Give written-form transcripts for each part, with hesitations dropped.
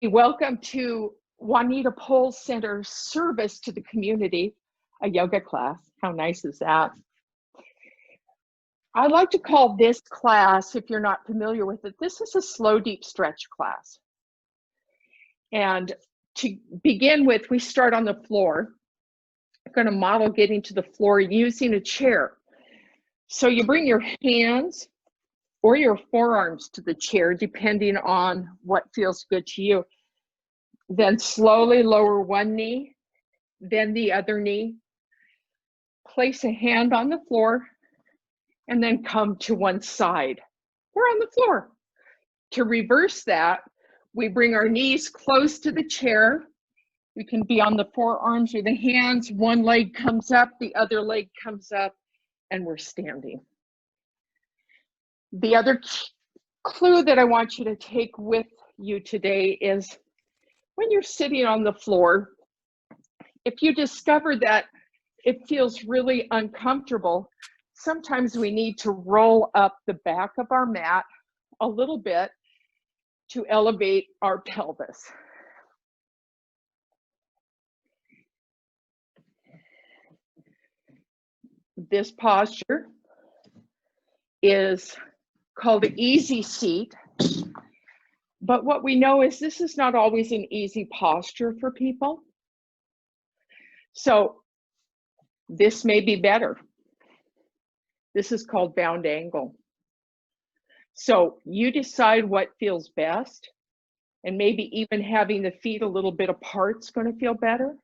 Welcome to Juanita Pohl Center service to the community, a yoga class. How nice is that? I like to call this class, if you're not familiar with it, this is a slow, deep stretch class. And to begin with, we start on the floor. I'm going to model getting to the floor using a chair. So you bring your hands or your forearms to the chair, depending on what feels good to you. Then slowly lower one knee, then the other knee. Place a hand on the floor, and then come to one side. We're on the floor. To reverse that, we bring our knees close to the chair. We can be on the forearms or the hands. One leg comes up, the other leg comes up, and we're standing. The other clue that I want you to take with you today is when you're sitting on the floor, if you discover that it feels really uncomfortable, sometimes we need to roll up the back of our mat a little bit to elevate our pelvis. This posture is called the easy seat, but what we know is this is not always an easy posture for people. So this may be better. This is called bound angle. So you decide what feels best, and maybe even having the feet a little bit apart is going to feel better.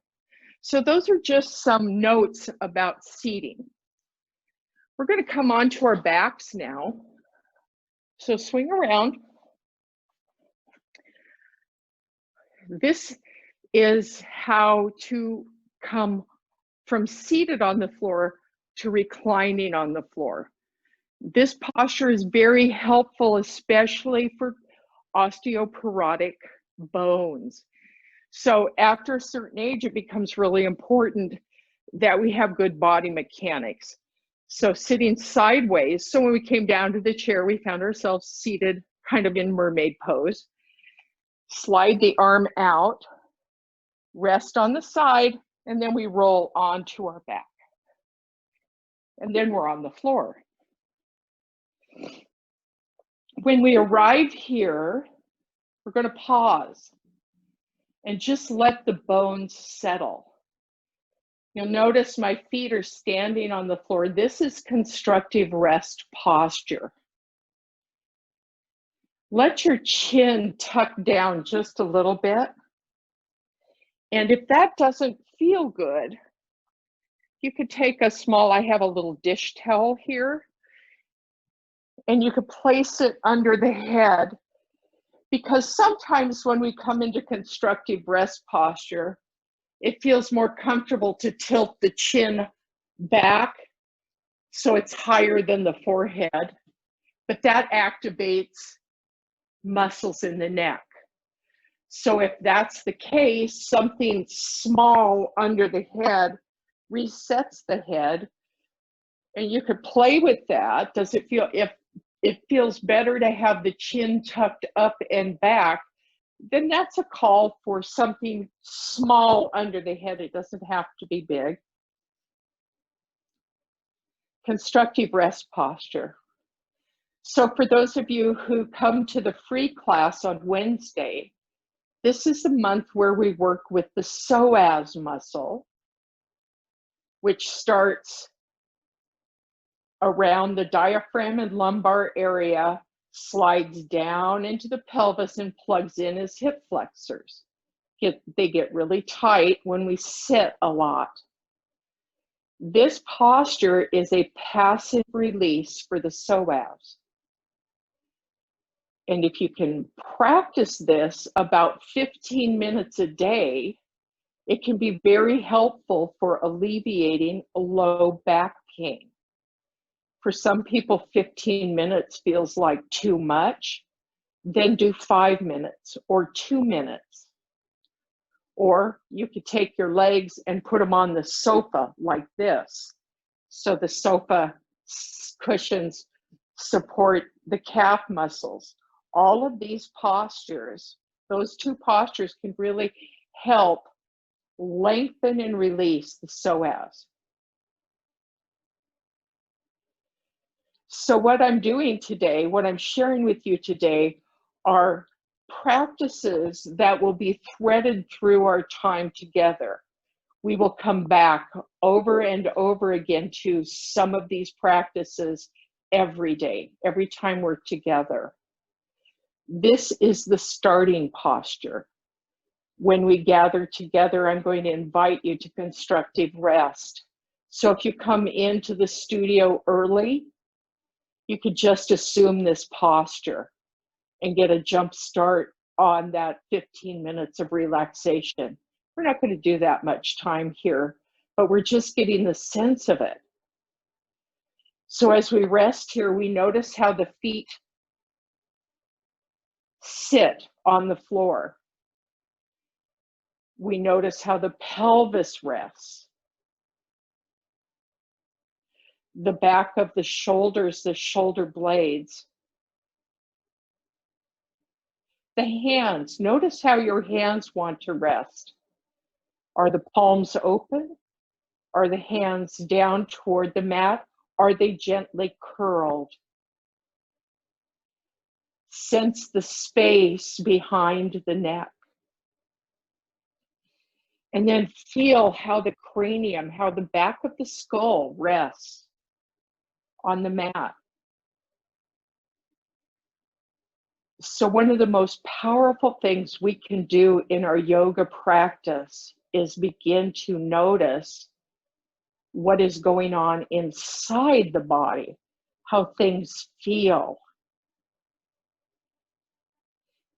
So those are just some notes about seating. We're going to come onto our backs now. So swing around. This is how to come from seated on the floor to reclining on the floor. This posture is very helpful, especially for osteoporotic bones. So after a certain age, it becomes really important that we have good body mechanics. So sitting sideways, so when we came down to the chair, we found ourselves seated kind of in mermaid pose. Slide the arm out, rest on the side, and then we roll onto our back. And then we're on the floor. When we arrive here, we're going to pause and just let the bones settle. You'll notice my feet are standing on the floor. This is constructive rest posture. Let your chin tuck down just a little bit. And if that doesn't feel good, you could take a small, I have a little dish towel here, and you could place it under the head, because sometimes when we come into constructive rest posture, it feels more comfortable to tilt the chin back so it's higher than the forehead, but that activates muscles in the neck. So if that's the case, something small under the head resets the head, and you could play with that. Does it feel, if it feels better to have the chin tucked up and back, then that's a call for something small under the head. It doesn't have to be big. Constructive rest posture. So for those of you who come to the free class on Wednesday, this is the month where we work with the psoas muscle, which starts around the diaphragm and lumbar area, slides down into the pelvis and plugs in as hip flexors. They get really tight when we sit a lot. This posture is a passive release for the psoas. And if you can practice this about 15 minutes a day, it can be very helpful for alleviating low back pain. For some people, 15 minutes feels like too much. Then do 5 minutes or 2 minutes. Or you could take your legs and put them on the sofa like this. So the sofa cushions support the calf muscles. All of these postures Those two postures can really help lengthen and release the psoas. So what I'm doing today, what I'm sharing with you today, are practices that will be threaded through our time together. We will come back over and over again to some of these practices every day, every time we're together. This is the starting posture. When we gather together, I'm going to invite you to constructive rest. So if you come into the studio early, you could just assume this posture and get a jump start on that 15 minutes of relaxation. We're not going to do that much time here, but we're just getting the sense of it. So as we rest here, we notice how the feet sit on the floor. We notice how the pelvis rests. The back of the shoulders, the shoulder blades. The hands, notice how your hands want to rest. Are the palms open? Are the hands down toward the mat? Are they gently curled? Sense the space behind the neck. And then feel how the cranium, how the back of the skull rests on the mat. So one of the most powerful things we can do in our yoga practice is begin to notice what is going on inside the body, how things feel.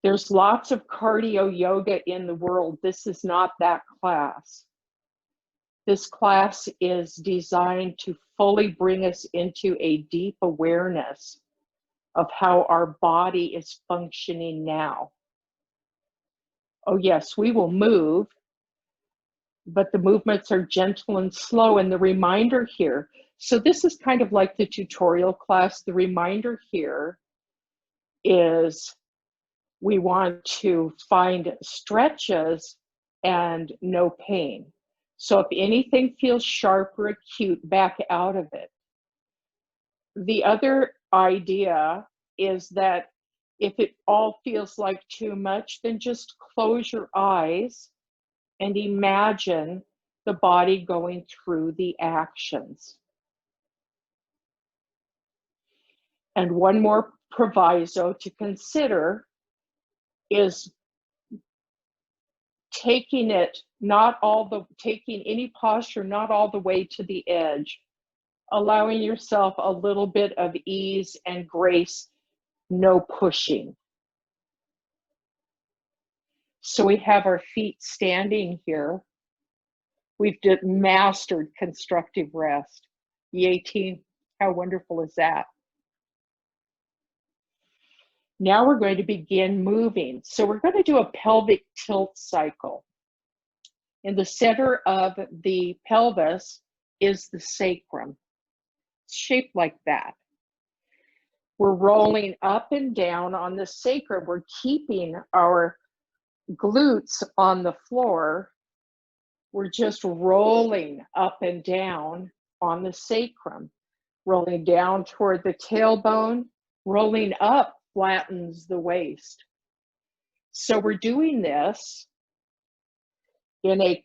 There's lots of cardio yoga in the world. This is not that class. This class is designed to fully bring us into a deep awareness of how our body is functioning now. Oh yes, we will move, but the movements are gentle and slow. And the reminder here, so this is kind of like the tutorial class. The reminder here is we want to find stretches and no pain. So if anything feels sharp or acute, back out of it. The other idea is that if it all feels like too much, then just close your eyes and imagine the body going through the actions. And one more proviso to consider is taking any posture not all the way to the edge, allowing yourself a little bit of ease and grace, no pushing. So we have our feet standing here. We've mastered constructive rest. Yay, team. How wonderful is that? Now we're going to begin moving. So we're going to do a pelvic tilt cycle. In the center of the pelvis is the sacrum. It's shaped like that. We're rolling up and down on the sacrum. We're keeping our glutes on the floor. We're just rolling up and down on the sacrum, rolling down toward the tailbone, rolling up flattens the waist. So we're doing this in a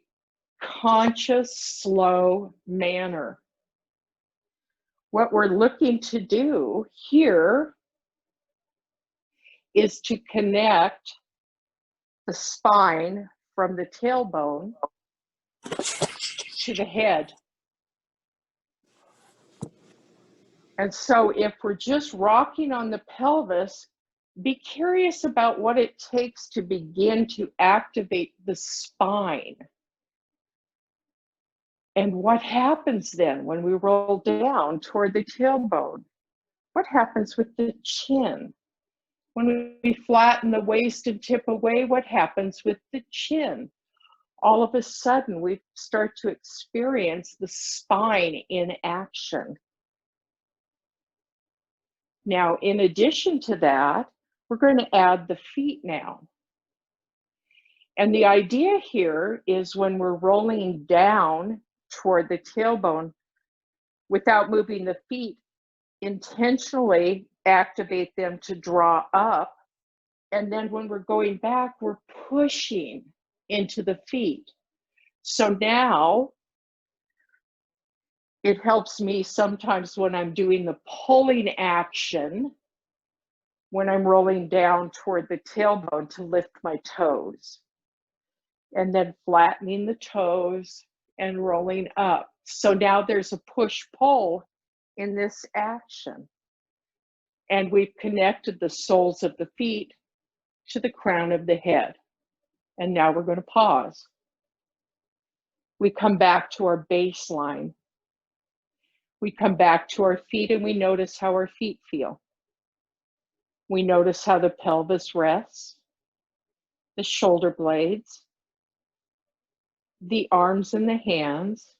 conscious, slow manner. What we're looking to do here is to connect the spine from the tailbone to the head. And so if we're just rocking on the pelvis, be curious about what it takes to begin to activate the spine. And what happens then when we roll down toward the tailbone? What happens with the chin? When we flatten the waist and tip away, what happens with the chin? All of a sudden, we start to experience the spine in action. Now, in addition to that, we're going to add the feet now. And the idea here is when we're rolling down toward the tailbone, without moving the feet, intentionally activate them to draw up. And then when we're going back, we're pushing into the feet. So now it helps me sometimes when I'm doing the pulling action, when I'm rolling down toward the tailbone to lift my toes. And then flattening the toes and rolling up. So now there's a push-pull in this action. And we've connected the soles of the feet to the crown of the head. And now we're going to pause. We come back to our baseline. We come back to our feet and we notice how our feet feel. We notice how the pelvis rests, the shoulder blades, the arms and the hands,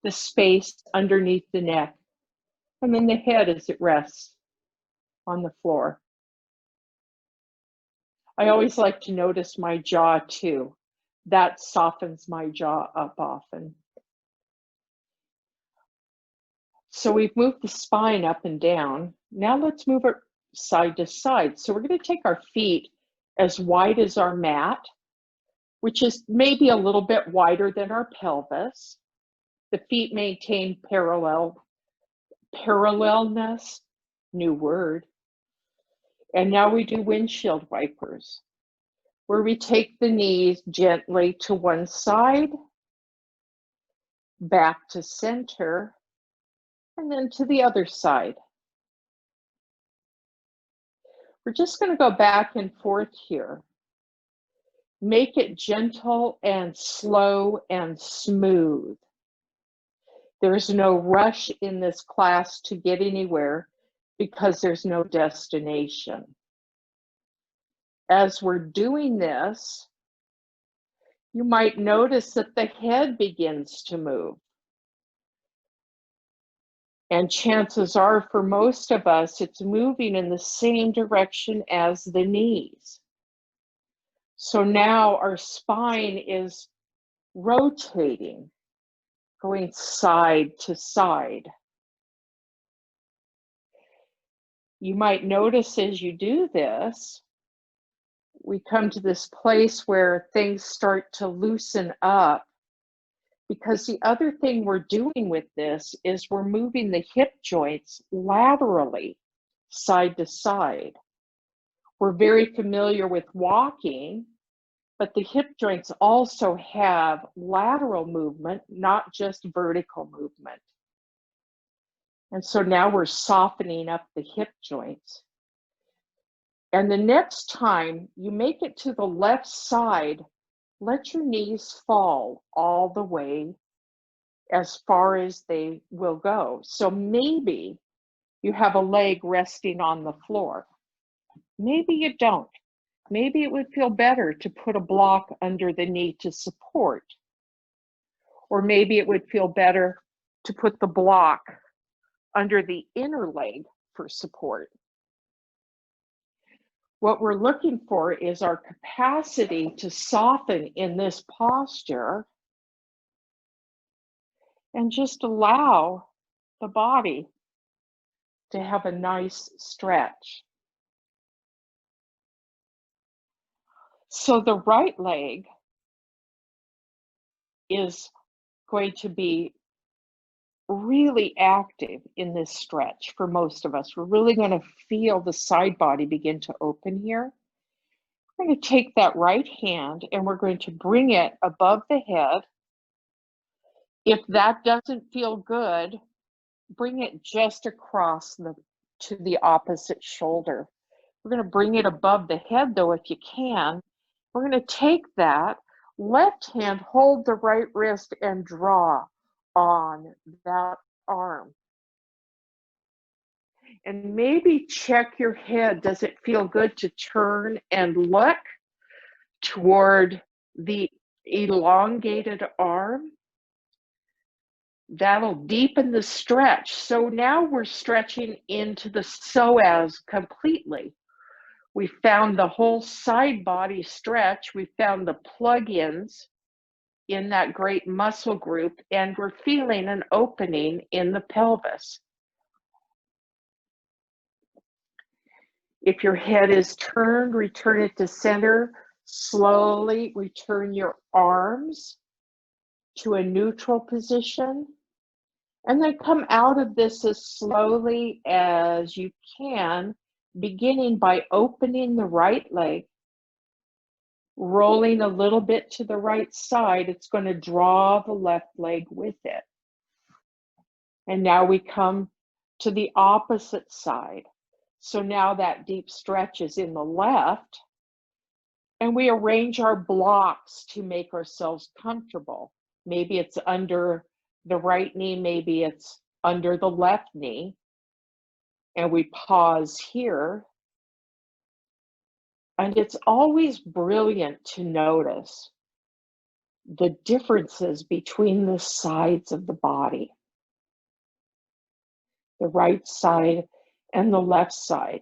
the space underneath the neck, and then the head as it rests on the floor. I always like to notice my jaw too. That softens my jaw up often. So we've moved the spine up and down. Now let's move it side to side. So we're going to take our feet as wide as our mat, which is maybe a little bit wider than our pelvis. The feet maintain parallelness, new word. And now we do windshield wipers, where we take the knees gently to one side, back to center, and then to the other side. We're just going to go back and forth here. Make it gentle and slow and smooth. There's no rush in this class to get anywhere because there's no destination. As we're doing this, you might notice that the head begins to move. And chances are, for most of us, it's moving in the same direction as the knees. So now our spine is rotating, going side to side. You might notice as you do this, we come to this place where things start to loosen up, because the other thing we're doing with this is we're moving the hip joints laterally, side to side. We're very familiar with walking, but the hip joints also have lateral movement, not just vertical movement. And so now we're softening up the hip joints. And the next time you make it to the left side, let your knees fall all the way as far as they will go. So maybe you have a leg resting on the floor. Maybe you don't. Maybe it would feel better to put a block under the knee to support. Or maybe it would feel better to put the block under the inner leg for support. What we're looking for is our capacity to soften in this posture and just allow the body to have a nice stretch. So the right leg is going to be really active in this stretch for most of us. We're really going to feel the side body begin to open here. We're going to take that right hand and we're going to bring it above the head. If that doesn't feel good, bring it just across to the opposite shoulder. We're going to bring it above the head though, if you can. We're going to take that left hand, hold the right wrist and draw on that arm. And maybe check your head. Does it feel good to turn and look toward the elongated arm? That'll deepen the stretch. So now we're stretching into the psoas completely, We found the whole side body stretch. We found the plug-ins in that great muscle group, and we're feeling an opening in the pelvis. If your head is turned, return it to center. Slowly return your arms to a neutral position, and then come out of this as slowly as you can, beginning by opening the right leg, rolling a little bit to the right side. It's going to draw the left leg with it. And now we come to the opposite side. So now that deep stretch is in the left, and we arrange our blocks to make ourselves comfortable. Maybe it's under the right knee, maybe it's under the left knee. And we pause here. And it's always brilliant to notice the differences between the sides of the body, the right side and the left side.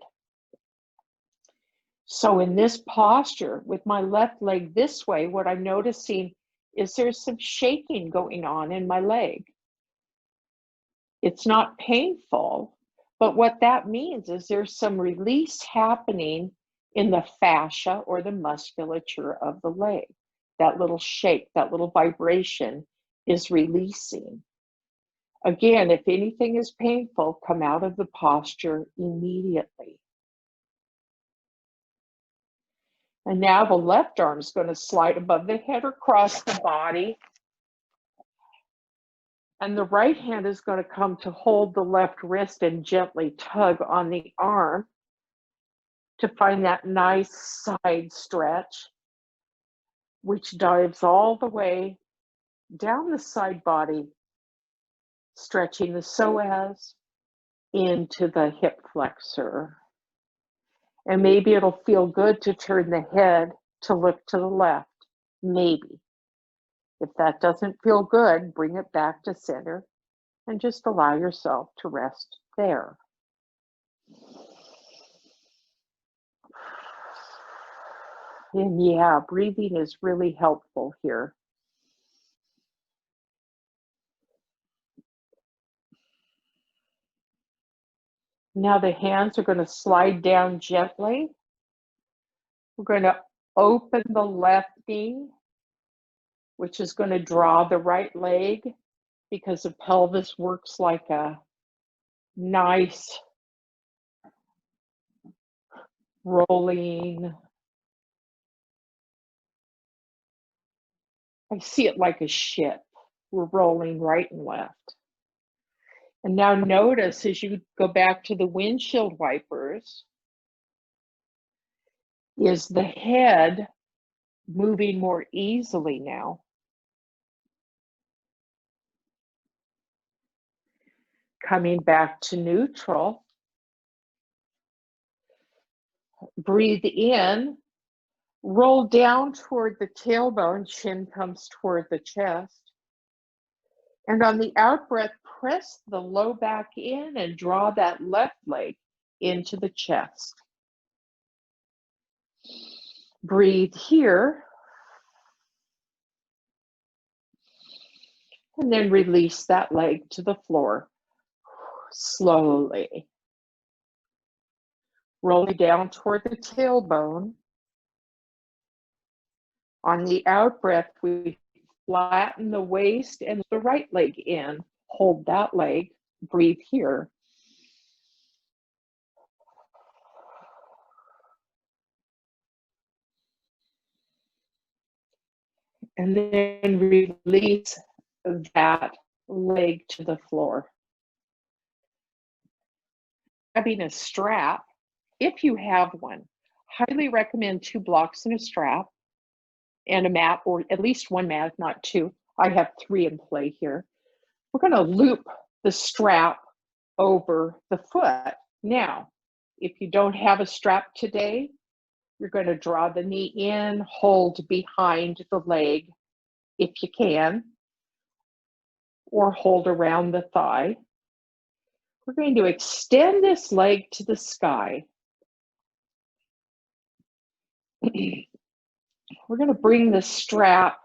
So in this posture, with my left leg this way, what I'm noticing is there's some shaking going on in my leg. It's not painful, but what that means is there's some release happening in the fascia or the musculature of the leg. That little shake, that little vibration is releasing. Again, if anything is painful, come out of the posture immediately. And now the left arm is going to slide above the head or across the body. And the right hand is going to come to hold the left wrist and gently tug on the arm to find that nice side stretch, which dives all the way down the side body, stretching the psoas into the hip flexor. And maybe it'll feel good to turn the head to look to the left, maybe. If that doesn't feel good, bring it back to center and just allow yourself to rest there. And yeah, breathing is really helpful here. Now the hands are going to slide down gently. We're going to open the left knee, which is going to draw the right leg, because the pelvis works like a nice rolling. I see it like a ship. We're rolling right and left. And now notice as you go back to the windshield wipers, is the head moving more easily now? Coming back to neutral. Breathe in, roll down toward the tailbone, chin comes toward the chest. And on the out breath, press the low back in and draw that left leg into the chest. Breathe here. And then release that leg to the floor slowly. Roll it down toward the tailbone. On the out breath, we flatten the waist and the right leg in. Hold that leg. Breathe here. And then release that leg to the floor. Grabbing a strap, if you have one, highly recommend 2 blocks and a strap and a mat, or at least 1 mat, if not 2. I have 3 in play here. We're going to loop the strap over the foot. Now, if you don't have a strap today, you're going to draw the knee in, hold behind the leg if you can, or hold around the thigh. We're going to extend this leg to the sky. We're going to bring the strap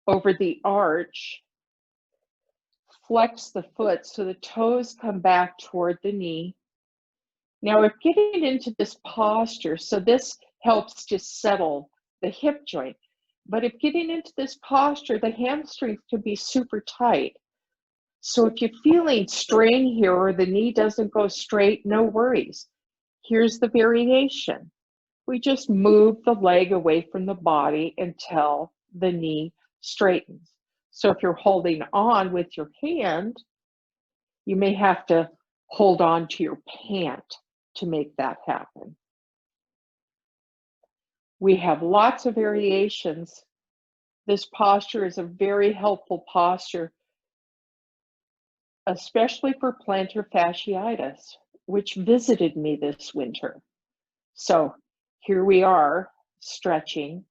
over the arch, flex the foot so the toes come back toward the knee. Now we're getting into this posture, so this helps to settle the hip joint. But if getting into this posture, the hamstrings can be super tight. So if you're feeling strain here or the knee doesn't go straight, no worries. Here's the variation. We just move the leg away from the body until the knee straightens. So if you're holding on with your hand, you may have to hold on to your pant to make that happen. We have lots of variations. This posture is a very helpful posture, especially for plantar fasciitis, which visited me this winter. So here we are, stretching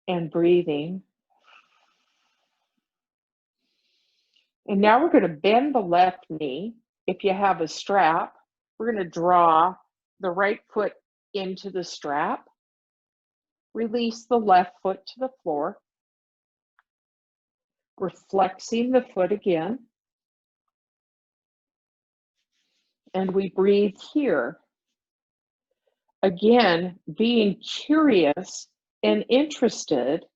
and breathing. And now we're going to bend the left knee. If you have a strap, we're going to draw the right foot into the strap, release the left foot to the floor. We're flexing the foot again. And we breathe here. Again, being curious and interested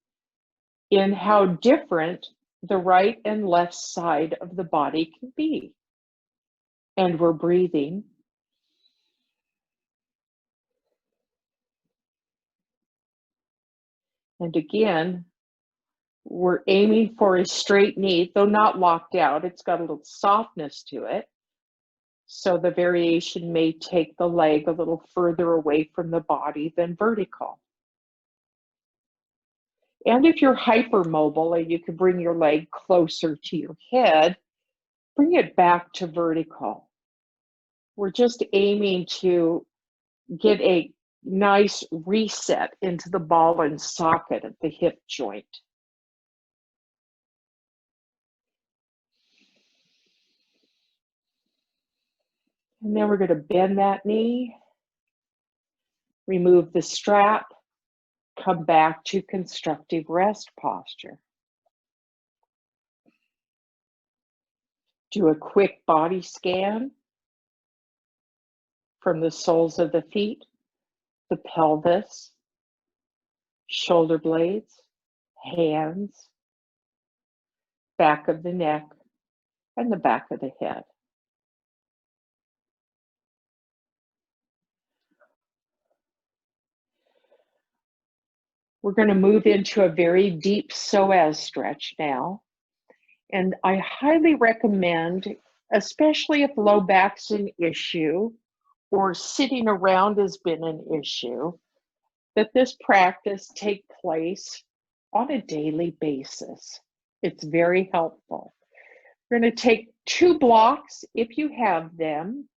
in how different the right and left side of the body can be. And we're breathing. And again, we're aiming for a straight knee, though not locked out. It's got a little softness to it. So the variation may take the leg a little further away from the body than vertical. And if you're hypermobile and you can bring your leg closer to your head, bring it back to vertical. We're just aiming to get a nice reset into the ball and socket at the hip joint. And then we're going to bend that knee, remove the strap, come back to constructive rest posture. Do a quick body scan from the soles of the feet, the pelvis, shoulder blades, hands, back of the neck, and the back of the head. We're going to move into a very deep psoas stretch now. And I highly recommend, especially if low back's an issue or sitting around has been an issue, that this practice take place on a daily basis. It's very helpful. We're going to take 2 blocks, if you have them,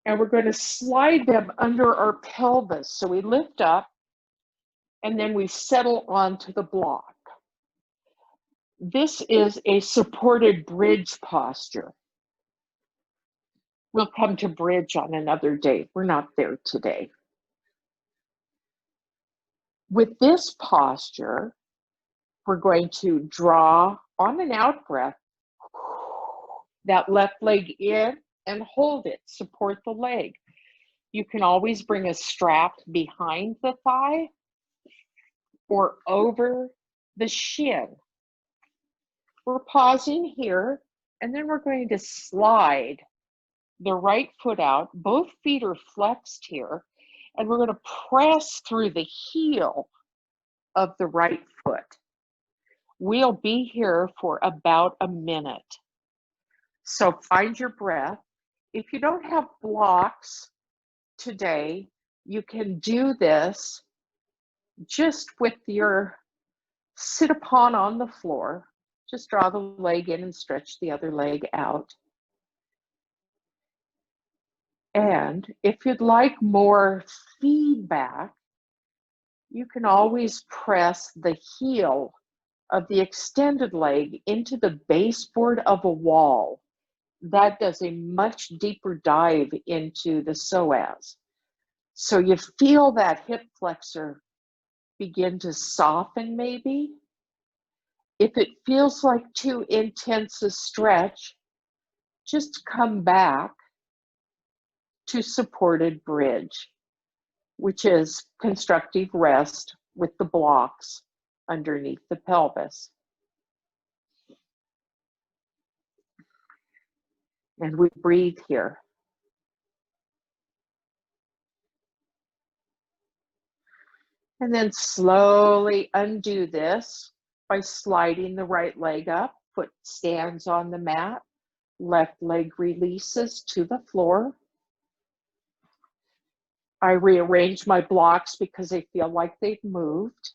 and we're going to slide them under our pelvis. So we lift up, and then we settle onto the block. This is a supported bridge posture. We'll come to bridge on another day. We're not there today. With this posture, we're going to draw on an out breath, that left leg in and hold it, support the leg. You can always bring a strap behind the thigh or over the shin. We're pausing here, and then we're going to slide the right foot out. Both feet are flexed here, and we're going to press through the heel of the right foot. We'll be here for about a minute. So find your breath. If you don't have blocks today, you can do this just with your sit upon on the floor. Just draw the leg in and stretch the other leg out. And if you'd like more feedback, you can always press the heel of the extended leg into the baseboard of a wall. That does a much deeper dive into the psoas. So you feel that hip flexor begin to soften maybe. If it feels like too intense a stretch, just come back to supported bridge, which is constructive rest with the blocks underneath the pelvis. And we breathe here. And then slowly undo this by sliding the right leg up, foot stands on the mat, left leg releases to the floor. I rearrange my blocks because I feel like they've moved.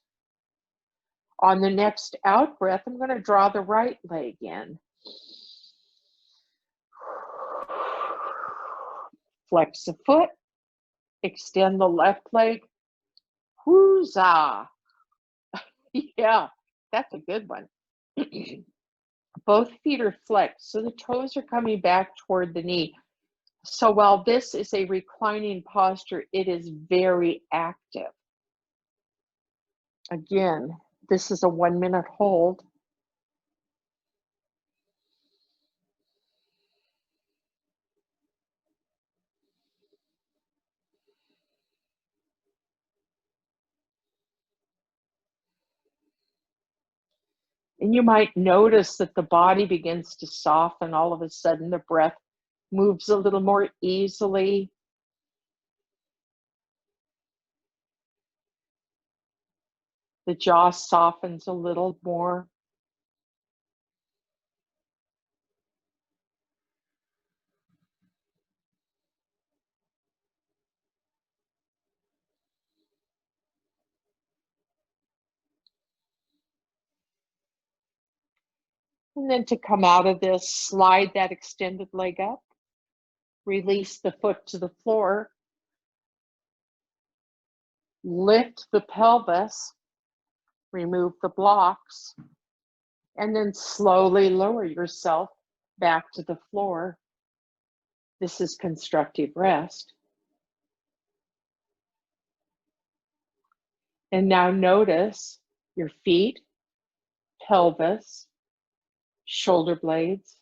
On the next out breath, I'm going to draw the right leg in. Flex the foot, extend the left leg. Huzzah! Yeah, that's a good one. Both feet are flexed, so the toes are coming back toward the knee. So while this is a reclining posture, it is very active. Again, this is a 1-minute hold. And you might notice that the body begins to soften. All of a sudden, the breath moves a little more easily. The jaw softens a little more. And then to come out of this, slide that extended leg up. Release the foot to the floor. Lift the pelvis. Remove the blocks. And then slowly lower yourself back to the floor. This is constructive rest. And now notice your feet, pelvis, shoulder blades,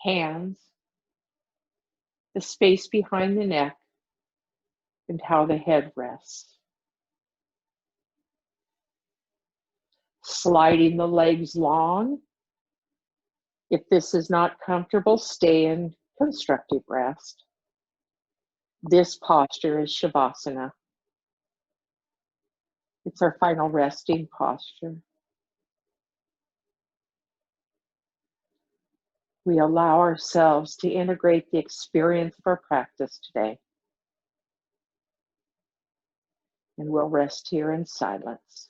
hands, the space behind the neck, and how the head rests. Sliding the legs long. If this is not comfortable, stay in constructive rest. This posture is Shavasana. It's our final resting posture. We allow ourselves to integrate the experience of our practice today. And we'll rest here in silence.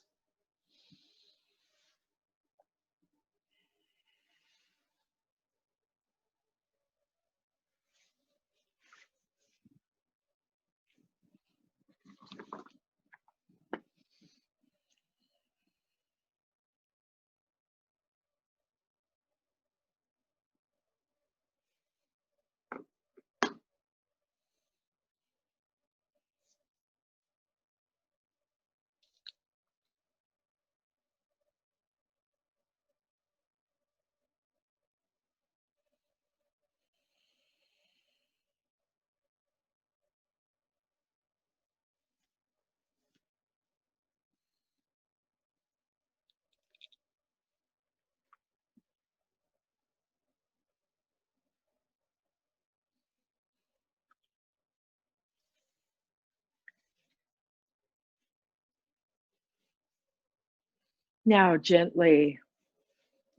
Now gently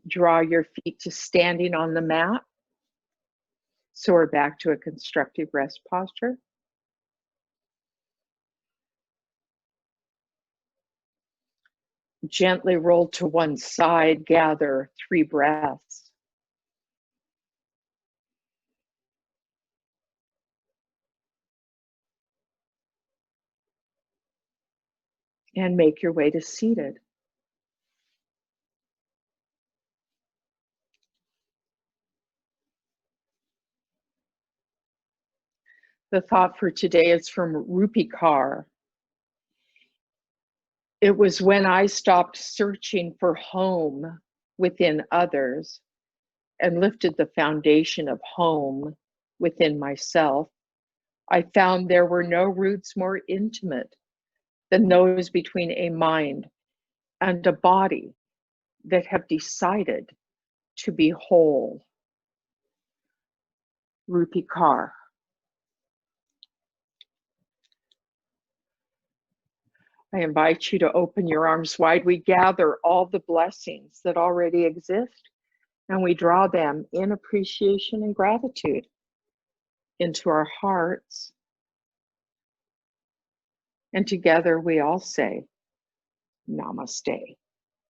draw your feet to standing on the mat. So we're back to a constructive rest posture. Gently roll to one side, gather 3 breaths. And make your way to seated. The thought for today is from Rupi Kaur. It was when I stopped searching for home within others and lifted the foundation of home within myself, I found there were no roots more intimate than those between a mind and a body that have decided to be whole. Rupi Kaur. I invite you to open your arms wide. We gather all the blessings that already exist and we draw them in appreciation and gratitude into our hearts. And together we all say, Namaste.